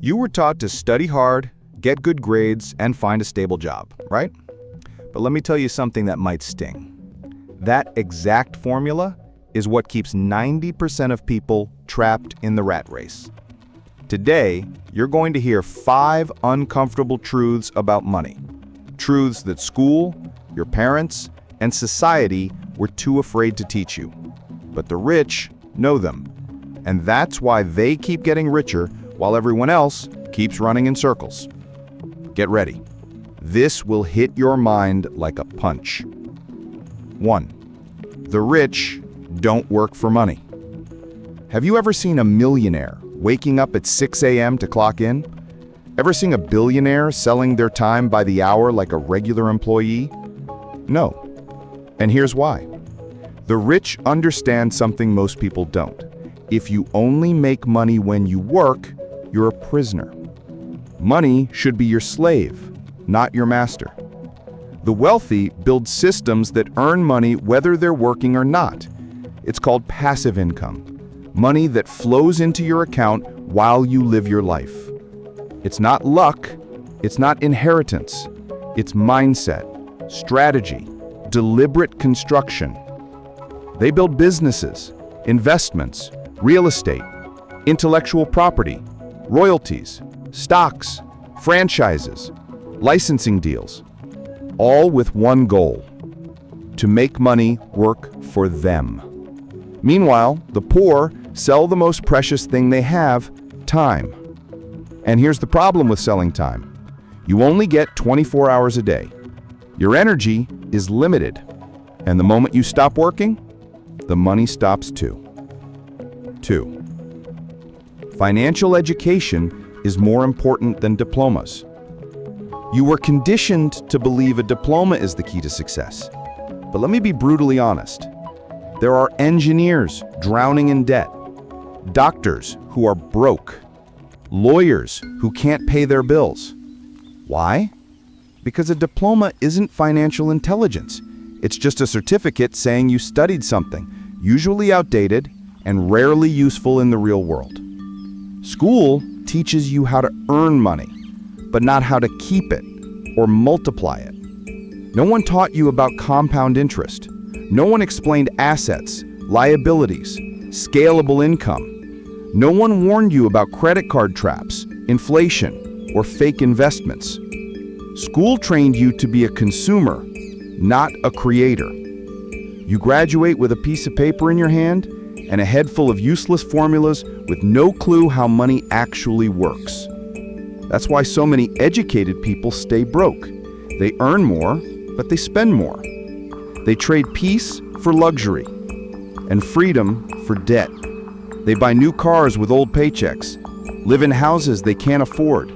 You were taught to study hard, get good grades, and find a stable job, right? But let me tell you something that might sting. That exact formula is what keeps 90% of people trapped in the rat race. Today, you're going to hear 5 uncomfortable truths about money. Truths that school, your parents, and society were too afraid to teach you. But the rich know them. And that's why they keep getting richer while everyone else keeps running in circles. Get ready. This will hit your mind like a punch. 1. The rich don't work for money. Have you ever seen a millionaire waking up at 6 a.m. to clock in? Ever seen a billionaire selling their time by the hour like a regular employee? No. And here's why. The rich understand something most people don't. If you only make money when you work, you're a prisoner. Money should be your slave, not your master. The wealthy build systems that earn money whether they're working or not. It's called passive income, money that flows into your account while you live your life. It's not luck, it's not inheritance, it's mindset, strategy, deliberate construction. They build businesses, investments, real estate, intellectual property, royalties, stocks, franchises, licensing deals, all with one goal: to make money work for them. Meanwhile, the poor sell the most precious thing they have, time. And here's the problem with selling time. You only get 24 hours a day. Your energy is limited. And the moment you stop working, the money stops too. 2. Financial education is more important than diplomas. You were conditioned to believe a diploma is the key to success. But let me be brutally honest. There are engineers drowning in debt, doctors who are broke, lawyers who can't pay their bills. Why? Because a diploma isn't financial intelligence. It's just a certificate saying you studied something, usually outdated and rarely useful in the real world. School teaches you how to earn money, but not how to keep it or multiply it. No one taught you about compound interest. No one explained assets, liabilities, scalable income. No one warned you about credit card traps, inflation, or fake investments. School trained you to be a consumer, not a creator. You graduate with a piece of paper in your hand and a head full of useless formulas with no clue how money actually works. That's why so many educated people stay broke. They earn more, but they spend more. They trade peace for luxury and freedom for debt. They buy new cars with old paychecks, live in houses they can't afford.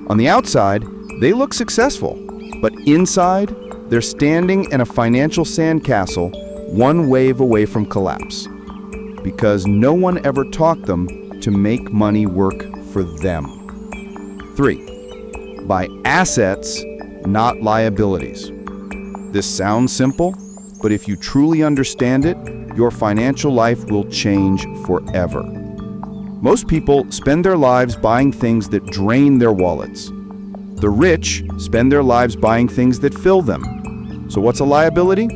On the outside, they look successful, but inside, they're standing in a financial sandcastle one wave away from collapse. Because no one ever taught them to make money work for them. 3. Buy assets, not liabilities. This sounds simple, but if you truly understand it, your financial life will change forever. Most people spend their lives buying things that drain their wallets. The rich spend their lives buying things that fill them. So what's a liability?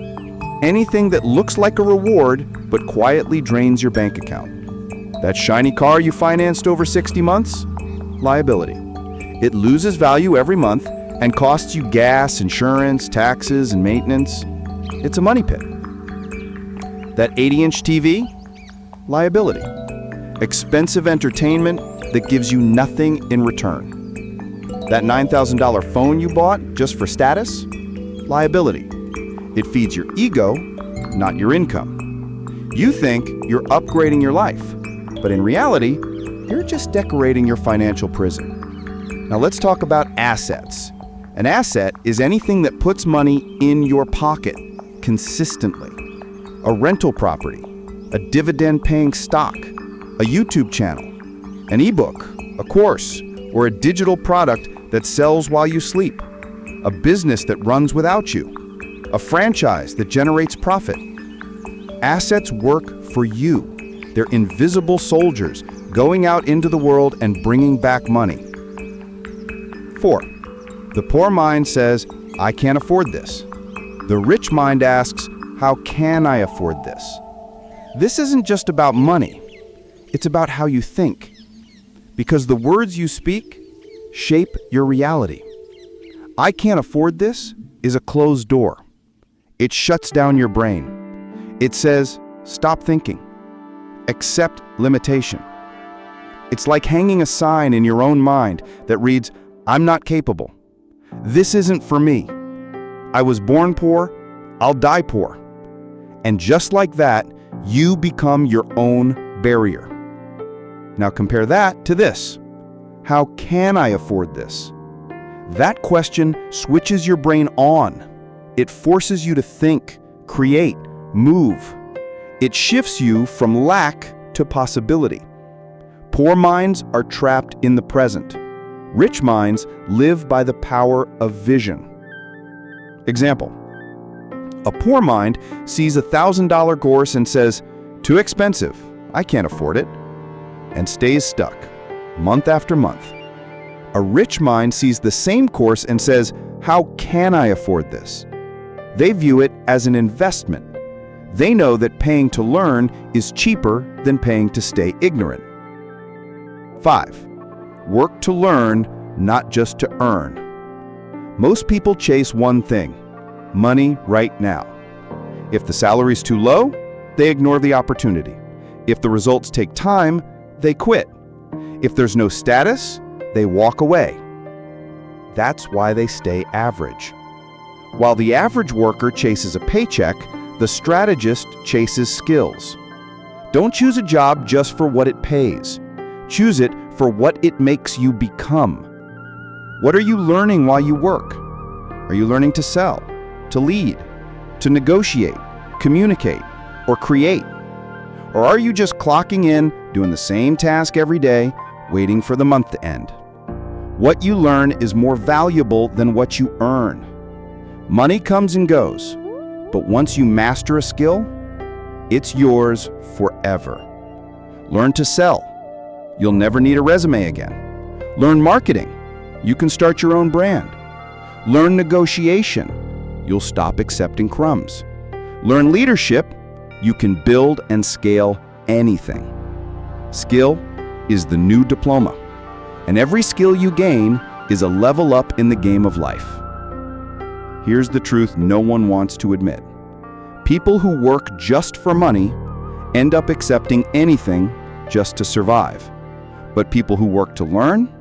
Anything that looks like a reward, but quietly drains your bank account. That shiny car you financed over 60 months? Liability. It loses value every month and costs you gas, insurance, taxes, and maintenance. It's a money pit. That 80-inch TV? Liability. Expensive entertainment that gives you nothing in return. That $9,000 phone you bought just for status? Liability. It feeds your ego, not your income. You think you're upgrading your life, but in reality, you're just decorating your financial prison. Now let's talk about assets. An asset is anything that puts money in your pocket consistently. A rental property, a dividend-paying stock, a YouTube channel, an ebook, a course, or a digital product that sells while you sleep, a business that runs without you, a franchise that generates profit. Assets work for you. They're invisible soldiers going out into the world and bringing back money. 4. The poor mind says, I can't afford this. The rich mind asks, how can I afford this? This isn't just about money. It's about how you think. Because the words you speak shape your reality. I can't afford this is a closed door. It shuts down your brain. It says, stop thinking. Accept limitation. It's like hanging a sign in your own mind that reads, I'm not capable. This isn't for me. I was born poor, I'll die poor. And just like that, you become your own barrier. Now compare that to this. How can I afford this? That question switches your brain on. It forces you to think, create, move. It shifts you from lack to possibility. Poor minds are trapped in the present. Rich minds live by the power of vision. Example. A poor mind sees a $1,000 course and says, too expensive, I can't afford it, and stays stuck, month after month. A rich mind sees the same course and says, how can I afford this? They view it as an investment. They know that paying to learn is cheaper than paying to stay ignorant. 5. Work to learn, not just to earn. Most people chase one thing, money right now. If the salary's too low, they ignore the opportunity. If the results take time, they quit. If there's no status, they walk away. That's why they stay average. While the average worker chases a paycheck, the strategist chases skills. Don't choose a job just for what it pays. Choose it for what it makes you become. What are you learning while you work? Are you learning to sell, to lead, to negotiate, communicate, or create? Or are you just clocking in, doing the same task every day, waiting for the month to end? What you learn is more valuable than what you earn. Money comes and goes, but once you master a skill, it's yours forever. Learn to sell. You'll never need a resume again. Learn marketing. You can start your own brand. Learn negotiation. You'll stop accepting crumbs. Learn leadership. You can build and scale anything. Skill is the new diploma, and every skill you gain is a level up in the game of life. Here's the truth no one wants to admit. People who work just for money end up accepting anything just to survive. But people who work to learn,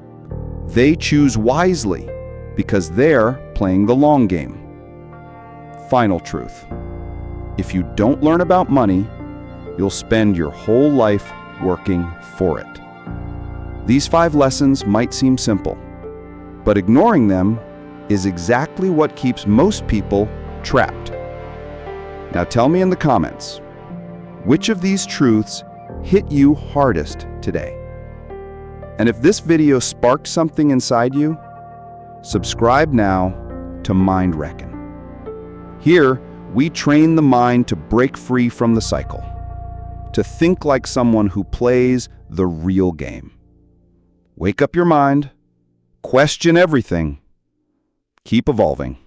they choose wisely because they're playing the long game. Final truth. If you don't learn about money, you'll spend your whole life working for it. These 5 lessons might seem simple, but ignoring them is exactly what keeps most people trapped. Now tell me in the comments, which of these truths hit you hardest today? And if this video sparked something inside you, subscribe now to MINDRECKON. Here, we train the mind to break free from the cycle, to think like someone who plays the real game. Wake up your mind, question everything, keep evolving.